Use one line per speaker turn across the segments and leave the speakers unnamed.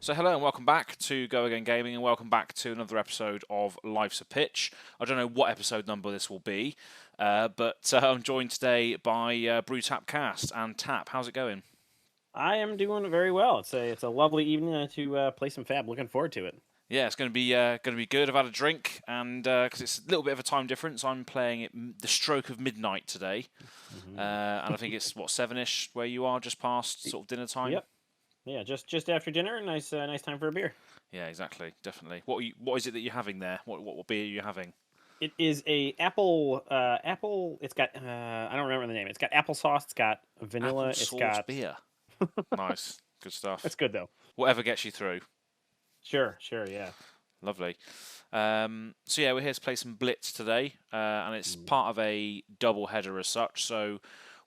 So hello and welcome back to Go Again Gaming and welcome back to another episode of Life's a Pitch. I don't know what episode number this will be, but I'm joined today by BrewTapCast and Tap. How's it going?
I am doing very well. It's a lovely evening to play some Fab. Looking forward to it.
Yeah, it's going to be good. I've had a drink and because it's a little bit of a time difference, I'm playing it the stroke of midnight today, and I think it's what 7ish where you are, just past sort of dinner time.
Yep. Yeah, just after dinner. Nice time for a beer.
Yeah, exactly, definitely. What is it that you're having there? What beer are you having?
It is a apple. It's got I don't remember the name. It's got applesauce. It's got vanilla.
Apple
It's
sauce
got
beer. Nice, good
That's
stuff.
good though.
Whatever gets you through.
Sure, yeah.
Lovely. So yeah, we're here to play some Blitz today, and it's part of a double header as such. So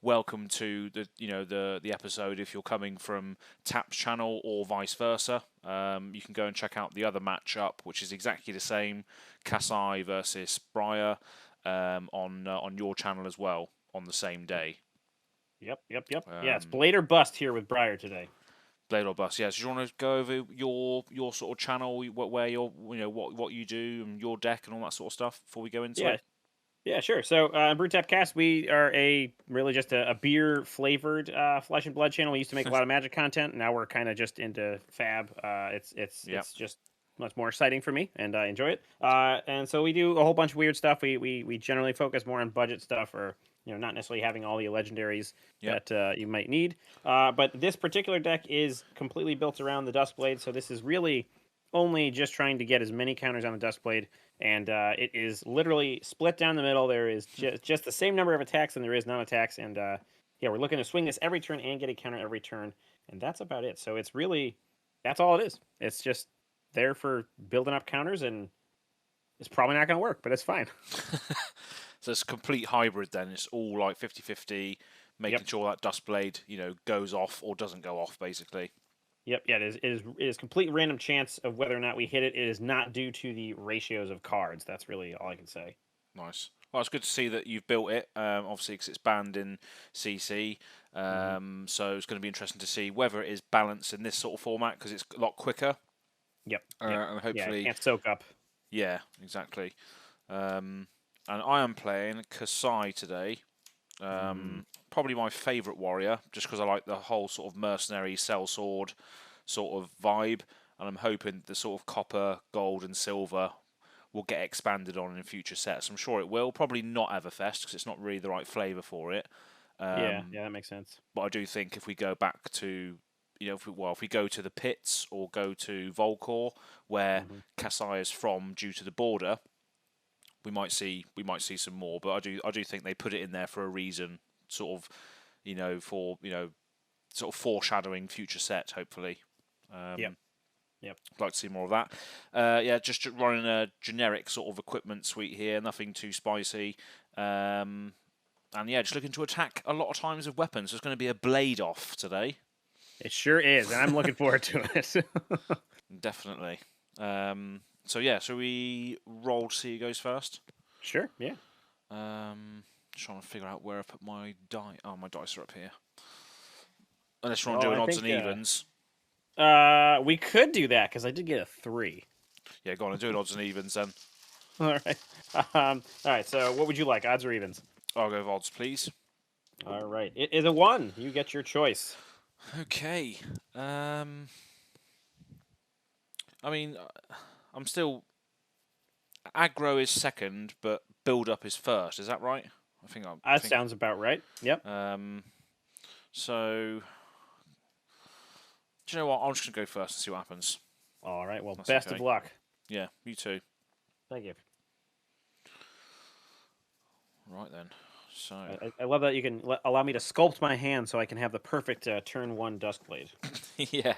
welcome to the episode if you're coming from Tap's channel or vice versa. You can go and check out the other matchup, which is exactly the same, Kasai versus Briar, on your channel as well on the same day.
Yep. Yeah, it's
Um,
Blade or Bust here with Briar today.
Blade or Bust, yes. Do you want to go over your sort of channel, where you're, what you do and your deck and all that sort of stuff before we go into
Yeah,
it?
Yeah, sure. So, BrewTapCast, we are really just a beer flavored Flesh and Blood channel. We used to make a lot of Magic content. Now we're kind of just into Fab.
Yep.
It's just much more exciting for me, and I enjoy it. And so we do a whole bunch of weird stuff. We generally focus more on budget stuff, or not necessarily having all the legendaries
Yep.
that you might need. But this particular deck is completely built around the Duskblade. So this is really only just trying to get as many counters on the Duskblade, and it is literally split down the middle. There is just the same number of attacks and there is non-attacks, and yeah, we're looking to swing this every turn and get a counter every turn, and that's about it. So it's really that's all it is. It's just there for building up counters, and it's probably not going to work, but it's fine.
So it's a complete hybrid then. It's all like 50-50, making
Yep.
sure that Dustblade, goes off or doesn't go off, basically.
Yep, yeah, it is complete random chance of whether or not we hit it. It is not due to the ratios of cards. That's really all I can say.
Nice. Well, it's good to see that you've built it, obviously, because it's banned in CC. So it's going to be interesting to see whether it is balanced in this sort of format, because it's a lot quicker.
Yep.
And
Yeah, it
hopefully,
can't soak up.
yeah, exactly. And I am playing Kasai today. Probably my favourite warrior, just because I like the whole sort of mercenary sellsword sort of vibe, and I'm hoping the sort of copper, gold, and silver will get expanded on in future sets. I'm sure it will. Probably not Everfest because it's not really the right flavour for it.
Yeah, that makes sense.
But I do think if we go back to, if we go to the pits or go to Volcor, where Kasai is from, due to the border, we might see some more. But I do think they put it in there for a reason, sort of, for sort of foreshadowing future set, hopefully.
Yep.
I'd like to see more of that. Yeah, just running a generic sort of equipment suite here, nothing too spicy. And yeah, just looking to attack a lot of times with weapons. There's going to be a blade off today.
It sure is, and I'm looking forward to it.
Definitely. So yeah, so we roll to see who goes first.
Sure, yeah.
Just trying to figure out where I put my die. Oh, my dice are up here. Unless you want to do
Oh,
an
I
odds
think
and evens.
we could do that because I did get a 3.
Yeah, go on and do an odds and evens then.
All right. All right. So, what would you like, odds or evens?
I'll go with odds, please.
All right. It is a 1. You get your choice.
Okay. I mean, I'm still. Aggro is second, but build up is first. Is that right?
That sounds about right. Yep.
So, do you know what? I'm just gonna go first and see what happens.
All right. Well,
That's
best
okay.
of luck.
Yeah, you too.
Thank you.
Right then. So.
I love that you can allow me to sculpt my hand so I can have the perfect turn 1 Duskblade.
Yeah.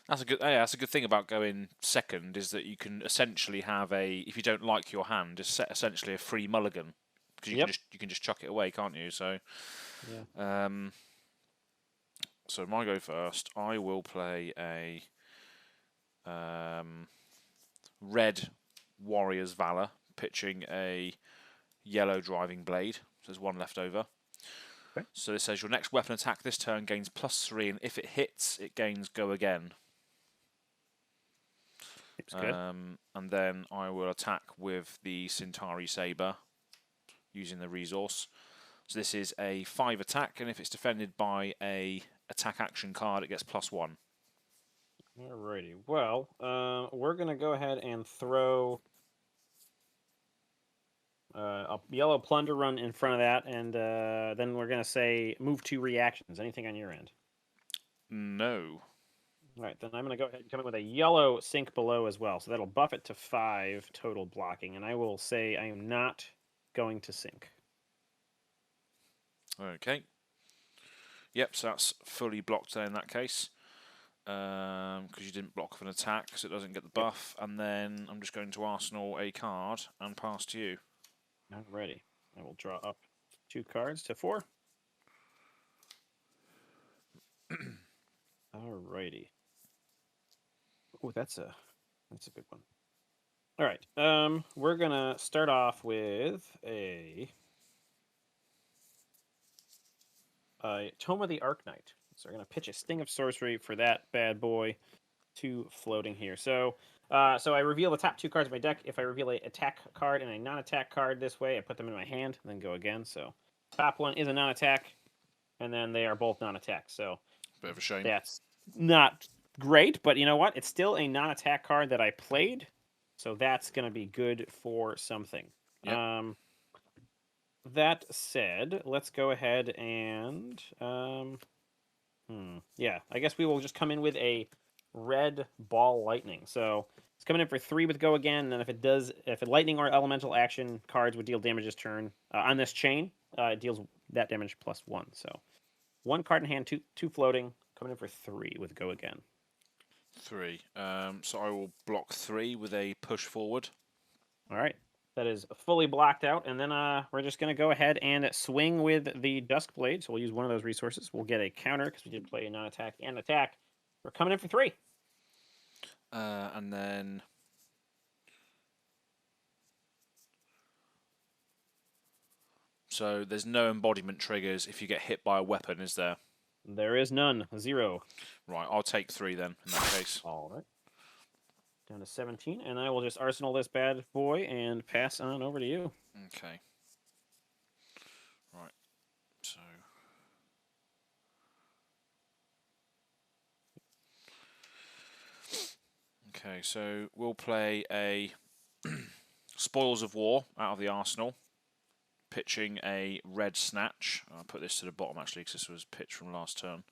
That's a good. Yeah, that's a good thing about going second is that you can essentially have if you don't like your hand, it's essentially a free mulligan because you can just chuck it away, can't you? So,
yeah.
So my go first. I will play a red Warrior's Valor, pitching a yellow Driving Blade. So there's one left over.
Okay.
So this says your next weapon attack this turn gains +3, and if it hits, it gains Go Again.
Seems good.
And then I will attack with the Centauri Saber using the resource. So this is a 5 attack, and if it's defended by a attack action card, it gets +1.
Alrighty. Well, we're gonna go ahead and throw a yellow plunder run in front of that, and then we're gonna say move 2 reactions. Anything on your end?
No.
All right, then I'm gonna go ahead and come in with a yellow sink below as well, so that'll buff it to 5 total blocking, and I will say I am not going to sink.
Okay. Yep, so that's fully blocked there in that case. Because you didn't block with an attack, so it doesn't get the buff. And then I'm just going to arsenal a card and pass to you.
Alrighty. I will draw up 2 cards to 4. Alrighty. Oh, that's a good one. All right. We're gonna start off with a Tome of the Arknight. So we're gonna pitch a Sting of Sorcery for that bad boy. 2 floating here. So I reveal the top 2 cards of my deck. If I reveal a attack card and a non-attack card this way, I put them in my hand and then go again. So top one is a non-attack, and then they are both non-attack. So
Bit of a shame.
that's not great, but you know what? It's still a non-attack card that I played, so that's gonna be good for something.
Yep.
That said, let's go ahead and yeah, I guess we will just come in with a red ball lightning. So it's coming in for 3 with Go Again, and then if a lightning or elemental action cards would deal damage this turn on this chain, it deals that damage +1. So 1 card in hand, two floating, coming in for 3 with Go Again.
3. So I will block 3 with a push forward.
All right. That is fully blocked out, and then we're just going to go ahead and swing with the Duskblade. So we'll use one of those resources. We'll get a counter because we did play a non-attack and attack. We're coming in for 3.
And then so there's no embodiment triggers if you get hit by a weapon, is there?
There is none. 0.
Right, I'll take 3 then in that case.
All right. Down to 17, and I will just arsenal this bad boy and pass on over to you.
Okay. Right. So okay, so we'll play a Spoils of War out of the arsenal, pitching a red snatch. I'll put this to the bottom actually because this was pitched from last turn.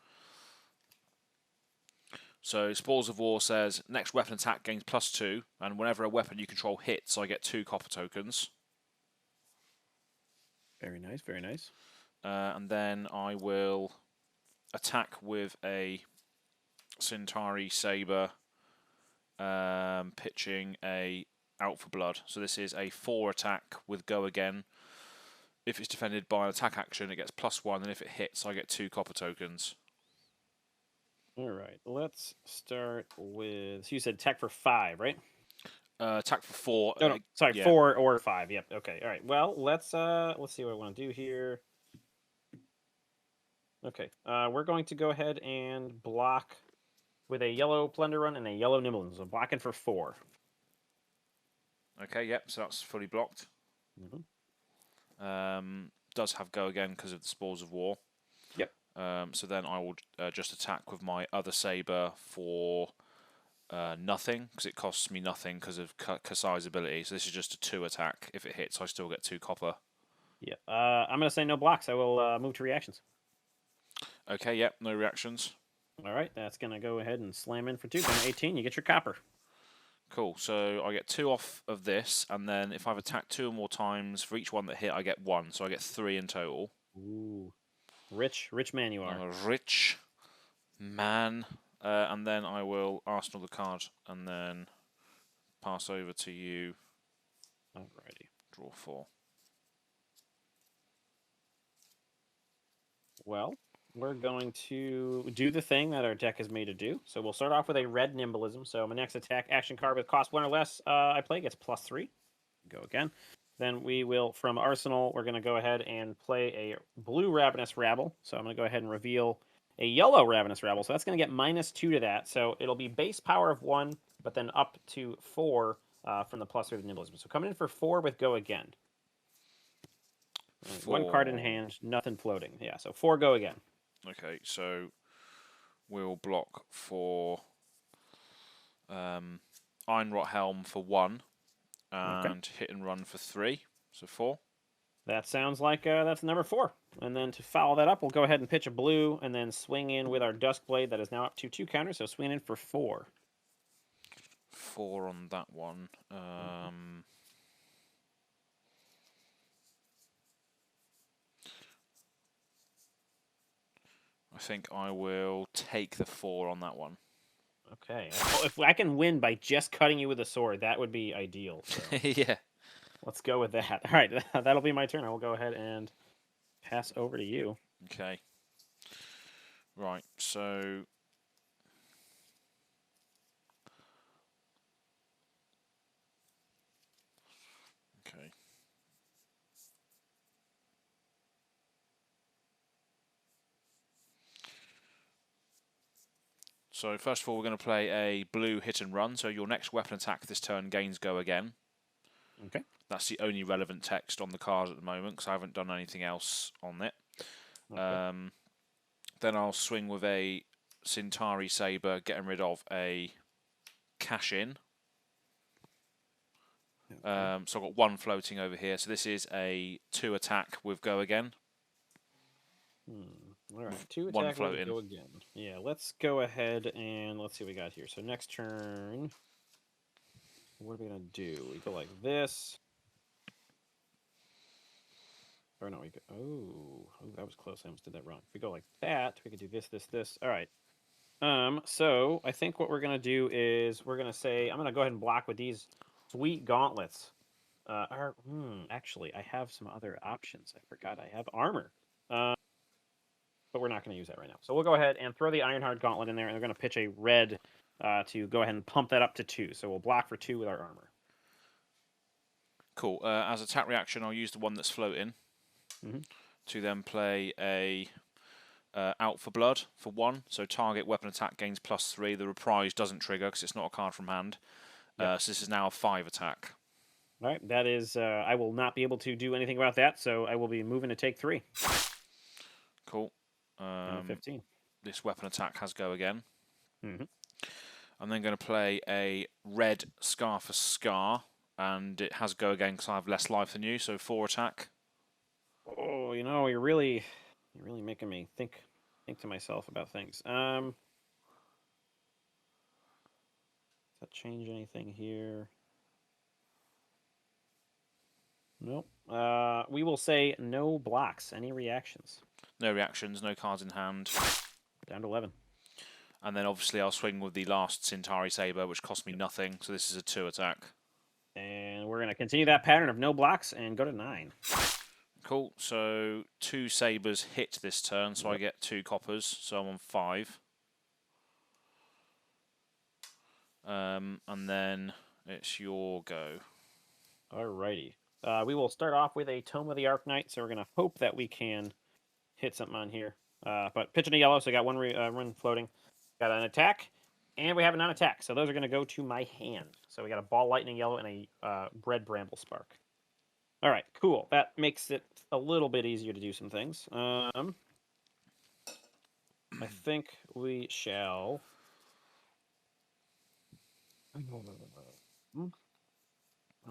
So Spoils of War says next weapon attack gains +2, and whenever a weapon you control hits, I get 2 copper tokens.
Very nice, very nice.
And then I will attack with a Centauri Saber, pitching a Out for Blood. So this is a 4 attack with Go Again. If it's defended by an attack action, it gets +1, and if it hits, I get 2 copper tokens.
All right, let's start with. So you said attack for 5, right?
Attack for 4.
No, sorry,
yeah.
4 or 5. Yep. Okay. All right. Well, let's see what I want to do here. Okay. We're going to go ahead and block with a yellow Plunder Run and a yellow Nimbleness. So blocking for 4.
Okay. Yep. So that's fully blocked. Does have Go Again because of the Spoils of War.
Yep.
So then I will just attack with my other saber for nothing because it costs me nothing because of Kasai's ability. So this is just a 2 attack. If it hits, I still get 2 copper.
Yeah. I'm going to say no blocks. I will move to reactions.
Okay. Yep. No reactions.
All right. That's going to go ahead and slam in for 2. Down to 18. You get your copper.
Cool. So I get 2 off of this, and then if I've attacked 2 or more times for each one that hit, I get 1. So I get 3 in total.
Ooh. Rich man you are.
I'm a rich man. And then I will arsenal the card and then pass over to you.
Alrighty.
Draw 4.
Well, we're going to do the thing that our deck is made to do. So we'll start off with a red Nimblism. So my next attack action card with cost 1 or less I play gets +3. Go again. then we will, from Arsenal, we're going to go ahead and play a blue Ravenous Rabble. So I'm going to go ahead and reveal a yellow Ravenous Rabble. So that's going to get -2 to that. So it'll be base power of 1, but then up to 4 from the +3 of Nimblism. So coming in for 4 with Go Again. Right, 1 card in hand, nothing floating. Yeah, so 4 Go Again.
Okay, so we'll block for Ironrot Helm for 1 and Hit and Run for 3, so 4.
That sounds like that's number 4. And then to follow that up, we'll go ahead and pitch a blue and then swing in with our Duskblade that is now up to 2 counters, so swing in for 4.
4 on that one. I think I will take the 4 on that one.
Okay. If I can win by just cutting you with a sword, that would be ideal. So.
Yeah.
Let's go with that. All right, that'll be my turn. I will go ahead and pass over to you.
Okay. Right, so... Okay. So first of all, we're going to play a blue Hit and Run. So your next weapon attack this turn gains Go Again.
Okay.
That's the only relevant text on the card at the moment because I haven't done anything else on it.
Okay.
Then I'll swing with a Centauri Saber, getting rid of a Cash In.
Okay.
So I've got 1 floating over here. So this is a 2 attack with Go Again.
All right, 2
1
attack
floating.
with Go Again. Yeah, let's go ahead and let's see what we got here. So next turn, what are we going to do? We go like this. Or no, we go... Oh, that was close. I almost did that wrong. If we go like that, we could do this, this, this. All right. So I think what we're going to do is we're going to say, I'm going to go ahead and block with these sweet gauntlets. Actually, I have some other options. I forgot I have armor. But we're not going to use that right now. So we'll go ahead and throw the Ironheart Gauntlet in there, and we're going to pitch a red to go ahead and pump that up to 2. So we'll block for 2 with our armor.
Cool. As attack reaction, I'll use the one that's floating to then play a Out for Blood for 1. So target weapon attack gains +3. The reprise doesn't trigger because it's not a card from hand. So this is now a 5 attack.
All right, that is, I will not be able to do anything about that, so I will be moving to take 3.
Cool.
15.
This weapon attack has Go Again.
Mm-hmm.
I'm then going to play a red Scar for Scar, and it has Go Again because I have less life than you, so 4 attack.
Oh, you know, you're really making me think to myself about things. Does that change anything here? Nope. We will say no blocks. Any reactions?
No reactions, no cards in hand.
Down to 11.
And then obviously I'll swing with the last Centauri Saber, which cost me nothing, so this is a 2 attack.
And we're going to continue that pattern of no blocks and go to 9.
Cool, so 2 Sabers hit this turn, so I get 2 coppers, so I'm on 5. And then it's your go.
Alrighty. We will start off with a Tome of the Arknight, so we're going to hope that we can hit something on here. But pitching a yellow, so I got 1 run floating. Got an attack, and we have a non-attack. So those are going to go to my hand. So we got a Ball Lightning Yellow and a Red Bramble Spark. All right, cool. That makes it a little bit easier to do some things. I think we shall... I don't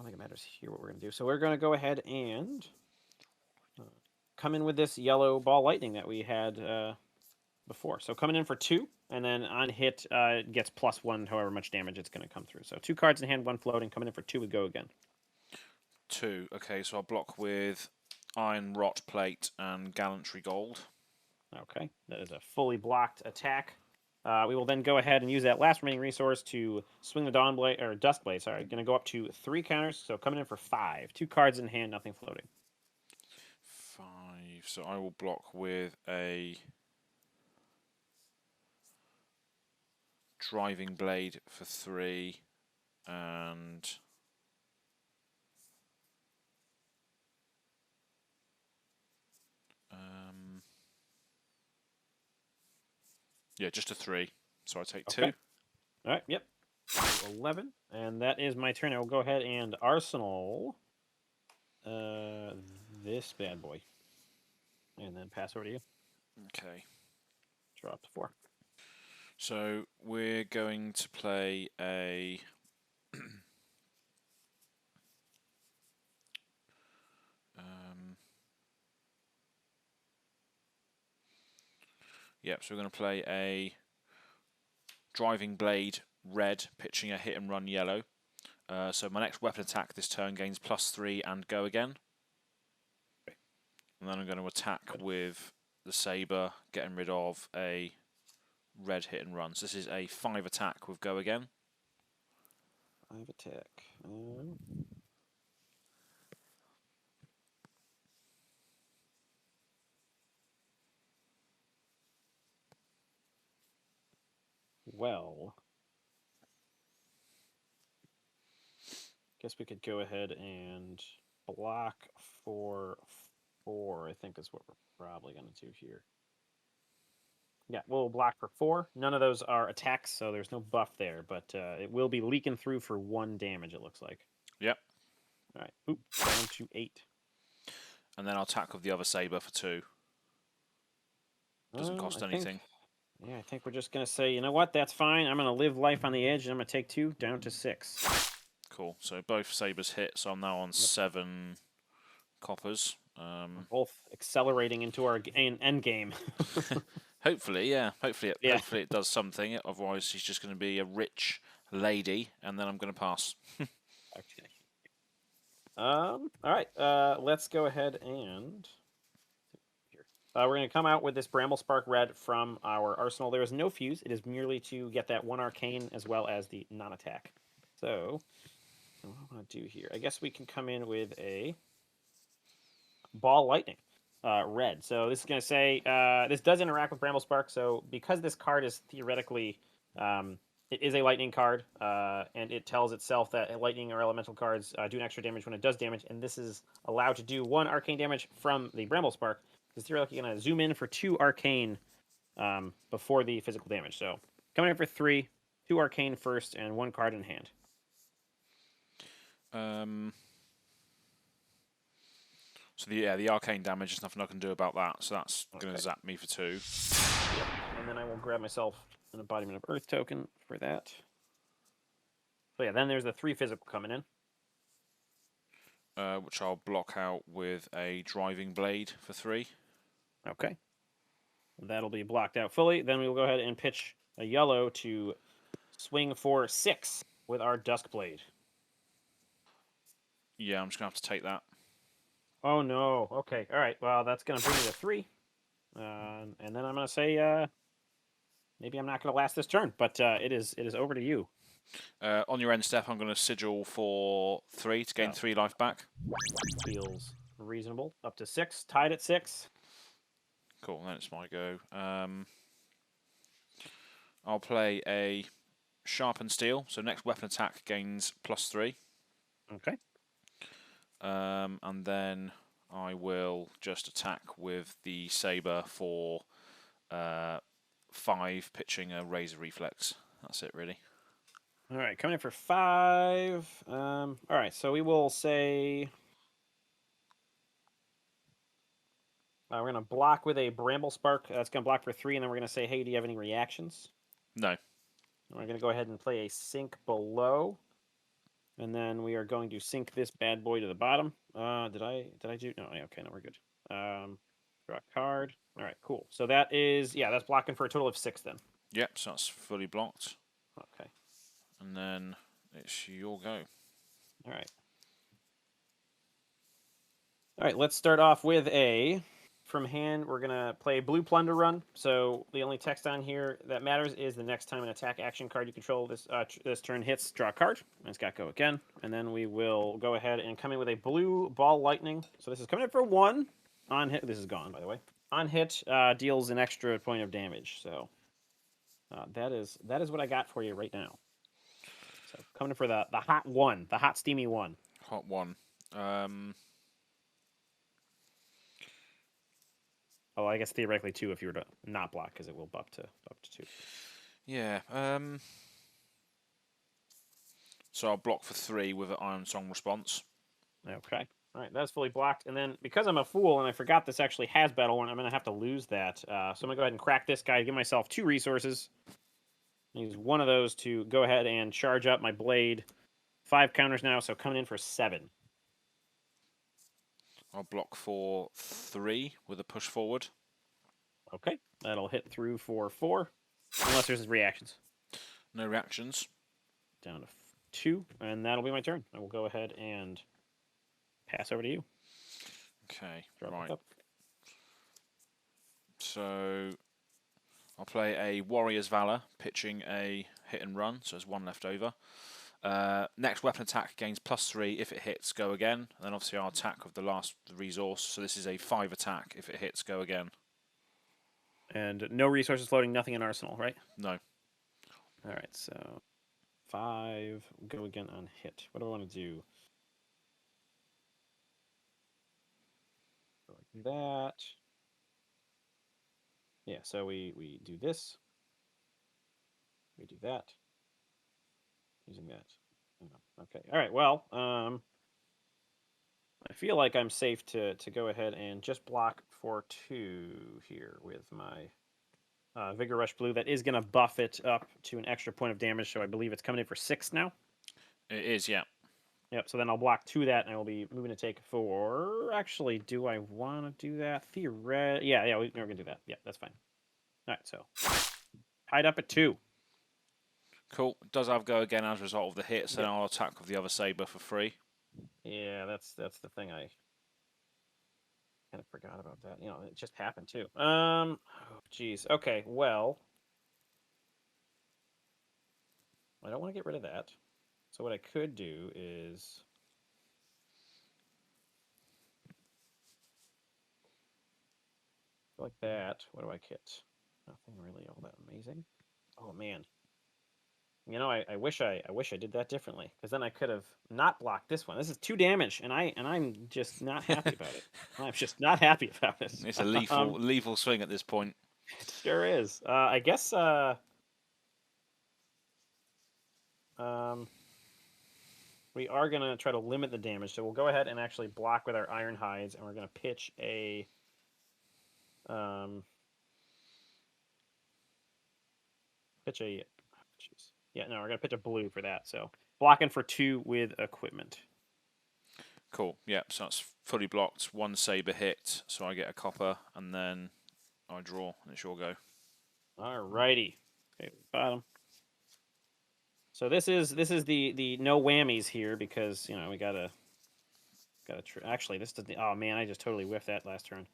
think it matters here what we're going to do. So we're going to go ahead and come in with this yellow Ball Lightning that we had before. So coming in for 2, and then on hit, it gets +1, however much damage it's going to come through. So 2 cards in hand, 1 floating. Coming in for 2 with Go Again.
2. Okay, so I'll block with Iron Rot Plate and Gallantry Gold.
Okay, that is a fully blocked attack. We will then go ahead and use that last remaining resource to swing the Duskblade. Sorry, going to go up to 3 counters. So coming in for 5. 2 cards in hand, nothing floating.
5. So I will block with a Driving Blade for 3 and Yeah, just a 3. So I take
Okay.
2.
All right. Yep. 11, and that is my turn. I will go ahead and arsenal this bad boy, and then pass over to you.
Okay.
Draw up to 4.
So we're going to play a yep, so we're going to play a driving blade red, pitching a hit and run yellow. So my next weapon attack this turn gains +3 and go again. And then I'm going to attack with the saber, getting rid of a red hit and run. So this is a 5 attack with go again.
5 attack. Well, guess we could go ahead and block for 4. I think is what we're probably going to do here. Yeah, we'll block for 4. None of those are attacks, so there's no buff there, but it will be leaking through for 1 damage, it looks like.
Yep.
All right. Oop, down to 8.
And then I'll attack with the other saber for 2. Doesn't cost anything.
Yeah, I think we're just going to say, you know what, that's fine. I'm going to live life on the edge, and I'm going to take 2, down to 6.
Cool. So both sabers hit, so I'm now on 7 coppers.
Both accelerating into our end game.
Hopefully, yeah. Hopefully it does something. Otherwise, she's just going to be a rich lady, and then I'm going to pass.
Okay. All right. Let's go ahead and we're going to come out with this Bramble Spark Red from our arsenal. There is no fuse. It is merely to get that 1 arcane as well as the non-attack. So, what I want to do here, I guess we can come in with a Ball Lightning. Red. So this is going to say this does interact with Bramble Spark. So because this card is theoretically, it is a lightning card, and it tells itself that lightning or elemental cards do an extra damage when it does damage, and this is allowed to do 1 arcane damage from the Bramble Spark. It's theoretically going to zoom in for 2 arcane before the physical damage. So coming in for 3, 2 arcane first, and 1 card in hand.
So the arcane damage, there's nothing I can do about that. So that's going to zap me for 2.
Yep. And then I will grab myself an embodiment of Earth token for that. So yeah, then there's the 3 physical coming in.
Which I'll block out with a driving blade for 3.
Okay. That'll be blocked out fully. Then we will go ahead and pitch a yellow to swing for 6 with our Duskblade.
Yeah, I'm just going to have to take that.
Oh, no. Okay. All right. Well, that's going to bring me to 3. And then I'm going to say maybe I'm not going to last this turn, but it is over to you.
On your end step, I'm going to sigil for 3 to gain 3 life back.
Feels reasonable. Up to 6. Tied at 6.
Cool. Then it's my go. I'll play a Sharpen Steel. So next weapon attack gains +3.
Okay.
And then I will just attack with the saber for 5, pitching a Razor Reflex. That's it, really.
All right, coming in for 5. All right, so we will say we're going to block with a Bramble Spark. That's going to block for 3, and then we're going to say, hey, do you have any reactions?
No.
We're going to go ahead and play a Sink Below. And then we are going to sink this bad boy to the bottom. Did I do? No, okay, no, we're good. Draw a card. All right, cool. So that is, that's blocking for a total of 6 then.
Yep, so that's fully blocked.
Okay.
And then it's your go.
All right. All right, let's start off with from hand, we're going to play Blue Plunder Run. So the only text on here that matters is the next time an attack action card you control this turn hits, draw a card. And it's got Go Again. And then we will go ahead and come in with a Blue Ball Lightning. So this is coming in for 1. On hit, this is gone, by the way. On hit, deals an extra point of damage. So that is what I got for you right now. So coming in for the hot 1, the hot steamy 1.
Hot 1.
Oh, I guess theoretically 2 if you were to not block, because it will buff to 2.
Yeah. So I'll block for 3 with an Iron Song response.
Okay. All right, that's fully blocked. And then because I'm a fool and I forgot this actually has Battle Worn, I'm going to have to lose that. So I'm going to go ahead and crack this guy, give myself 2 resources. Use one of those to go ahead and charge up my blade. 5 counters now, so coming in for 7.
I'll block for 3 with a push forward.
Okay, that'll hit through for 4, unless there's reactions.
No reactions.
Down to 2, and that'll be my turn. I will go ahead and pass over to you.
Okay,
Drop
right.
Up.
So I'll play a Warrior's Valor, pitching a hit and run, so there's 1 left over. Next weapon attack gains +3 if it hits, go again. And then obviously I'll attack with the last resource, so this is a 5 attack. If it hits, go again.
And no resources floating, nothing in arsenal, right?
No.
All right, so 5, go again on hit. What do I want to do? Like that. Yeah, so we do this. We do that. Using that. Okay. All right. Well, I feel like I'm safe to go ahead and just block for 2 here with my Vigor Rush Blue. That is going to buff it up to an extra point of damage, so I believe it's coming in for 6 now.
It is, yeah.
Yep, so then I'll block 2 of that, and I will be moving to take 4. Actually, do I want to do that? Yeah, we're going to do that. Yeah, that's fine. All right, so tied up at 2.
Cool. It does have go again as a result of the hit, so
Yep.
then I'll attack with the other saber for 3.
Yeah, that's the thing I kind of forgot about that. It just happened too. Oh, geez. Okay, well, I don't want to get rid of that. So what I could do is like that. What do I kit? Nothing really all that amazing. Oh man. I wish I did that differently, because then I could have not blocked this one. This is 2 damage, and I'm just not happy about it. I'm just not happy about it.
It's a lethal swing at this point.
It sure is. I guess we are going to try to limit the damage, so we'll go ahead and actually block with our Iron Hides, and we're going to pitch a we're going to pitch a blue for that. So blocking for 2 with equipment.
Cool. Yeah, so that's fully blocked. 1 saber hit, so I get a copper, and then I draw, and it's your go.
Alrighty. Okay, bottom. So this is the no whammies here, because we gotta actually this doesn't. Oh man, I just totally whiffed that last turn.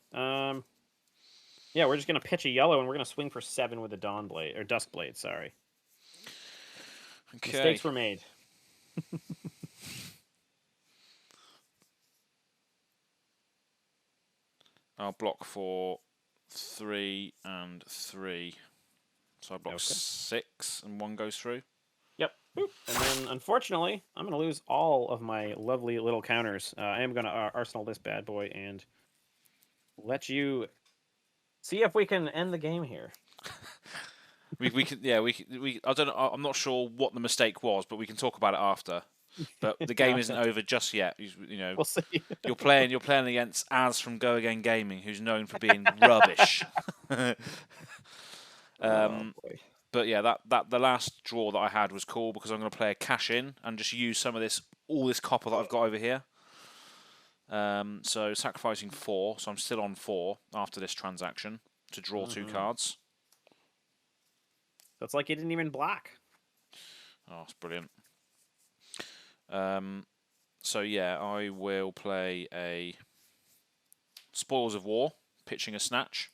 Yeah, we're just gonna pitch a yellow, and we're gonna swing for 7 with the Dawn Blade or Dusk Blade. Sorry.
Okay.
Mistakes were made.
I'll block for 3 and 3. So I block 6, and 1 goes through.
Yep. Boop. And then, unfortunately, I'm going to lose all of my lovely little counters. I am going to arsenal this bad boy and let you see if we can end the game here.
we can, yeah, I don't know. I'm not sure what the mistake was, but we can talk about it after. But the game isn't over just yet.
We'll see.
You're playing against Az from Go Again Gaming, who's known for being rubbish. But yeah, the last draw that I had was cool, because I'm going to play a cash in and just use some of all this copper that I've got over here. So sacrificing 4, so I'm still on 4 after this transaction to draw 2 cards.
That's like you didn't even block.
Oh, it's brilliant. So yeah, I will play a Spoils of War, pitching a snatch.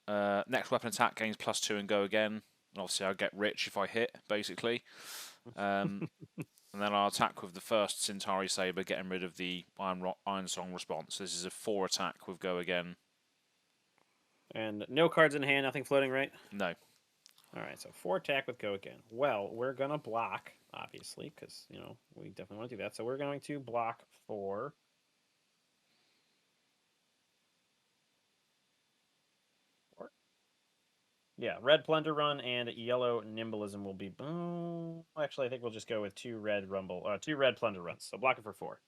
Next weapon attack gains +2 and go again. And obviously I'll get rich if I hit, basically. And then I'll attack with the first Centauri Saber, getting rid of the Iron Song response. This is a 4 attack with go again.
And no cards in hand, nothing floating, right?
No.
Alright, so 4 attack with go again. Well, we're going to block, obviously, because, we definitely want to do that. So we're going to block for Yeah, red Plunder Run and yellow Nimblism will be. Actually, I think we'll just go with two red Plunder Runs. So block it for 4.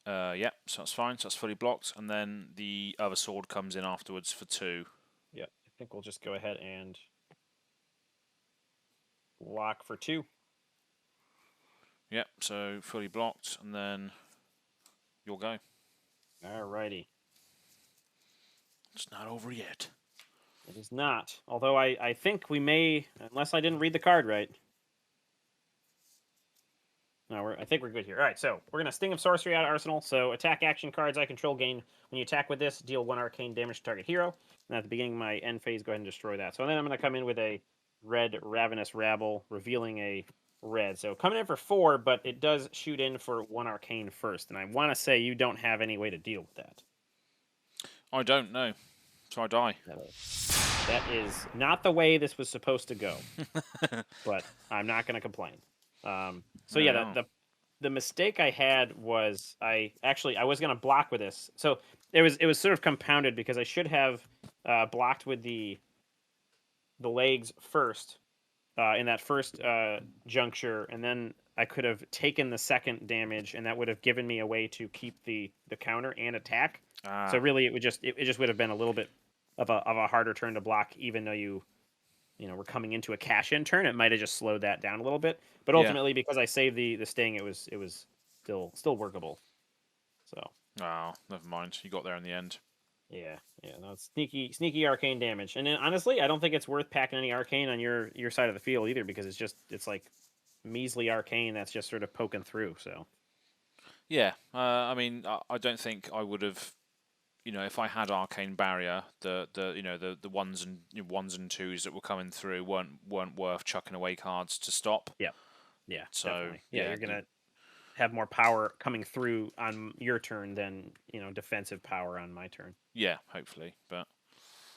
Yeah, so that's fine. So that's fully blocked, and then the other sword comes in afterwards for 2.
Yeah, I think we'll just go ahead and block for 2.
Yep, so fully blocked, and then you'll go.
Alrighty.
It's not over yet.
It is not. Although I think we may, unless I didn't read the card right. No, I think we're good here. All right, so we're going to Sting of Sorcery out of Arsenal. So attack action cards I control gain. When you attack with this, deal 1 arcane damage to target hero. And at the beginning of my end phase, go ahead and destroy that. So then I'm going to come in with a red Ravenous Rabble, revealing a red. So coming in for 4, but it does shoot in for 1 arcane first. And I want to say you don't have any way to deal with that.
I don't know. So I die.
That is not the way this was supposed to go. But I'm not going to complain. So yeah, the mistake I had was I was going to block with this. So it was sort of compounded because I should have blocked with the legs first in that first juncture, and then I could have taken the second damage, and that would have given me a way to keep the counter and attack. So really, it just would have been a little bit of a harder turn to block, even though you we're coming into a cash-in turn. It might have just slowed that down a little bit, but ultimately, because I saved the sting, it was still workable. So.
Oh, never mind. You got there in the end.
Yeah. No, it's sneaky arcane damage, and then, honestly, I don't think it's worth packing any arcane on your side of the field either, because it's like measly arcane that's just sort of poking through. So.
Yeah, I mean, I don't think I would have. If I had arcane barrier, the ones and 2s that were coming through weren't worth chucking away cards to stop.
Yeah.
So
definitely. You're gonna have more power coming through on your turn than defensive power on my turn.
Yeah, hopefully, but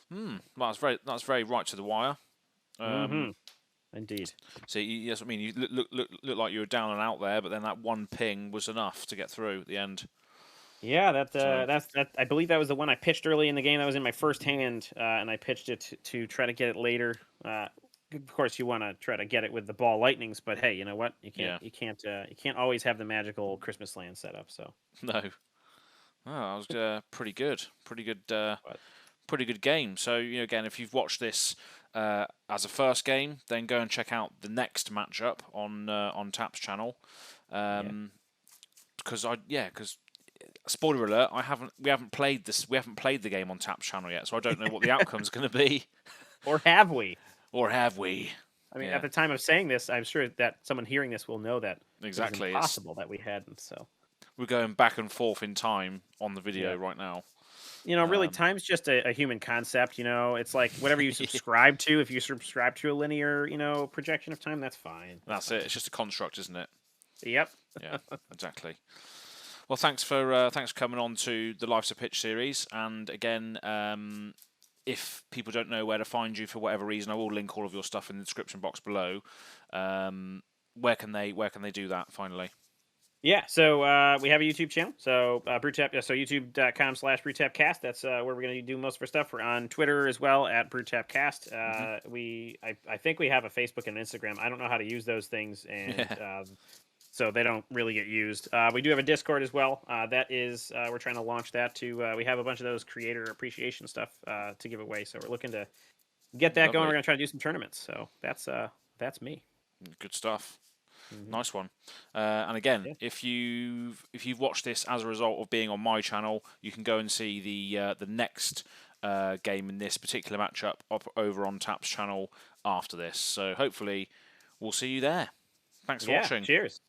that's very right to the wire.
Indeed.
So yes, I mean, you look like you were down and out there, but then that one ping was enough to get through at the end.
Yeah, that's I believe that was the one I pitched early in the game. That was in my first hand, and I pitched it to try to get it later. Of course, you want to try to get it with the ball lightnings, but hey, you know what? You can't always have the magical Christmas land set up. So
no, that was pretty good, pretty good game. So again, if you've watched this as a first game, then go and check out the next matchup on Tap's channel. Because spoiler alert, we haven't played the game on Tap's channel yet, so I don't know what the outcome's going to be.
Or have we?
I
mean, at the time of saying this, I'm sure that someone hearing this will know that
exactly
it's impossible that we hadn't. So
we're going back and forth in time on the video right now.
Really, time's just a human concept. It's like whatever you subscribe to. If you subscribe to a linear, projection of time, that's fine.
That's it. It's just a construct, isn't it?
Yep.
Yeah, exactly. Well, thanks for coming on to the Life's a Pitch series. And again, if people don't know where to find you for whatever reason, I will link all of your stuff in the description box below. Where can they do that finally?
Yeah, so we have a YouTube channel. So BrewTap, so youtube.com/BrewTapCast. That's where we're going to do most of our stuff. We're on Twitter as well at BrewTapCast. I think we have a Facebook and Instagram. I don't know how to use those things, and so they don't really get used. We do have a Discord as well. That is, we're trying to launch that too. We have a bunch of those creator appreciation stuff to give away. So we're looking to get that going. We're going to try to do some tournaments. So that's me.
Good stuff. Nice one. And again, if you've watched this as a result of being on my channel, you can go and see the next game in this particular matchup over on Tap's channel after this. So hopefully we'll see you there. Thanks for watching.
Cheers.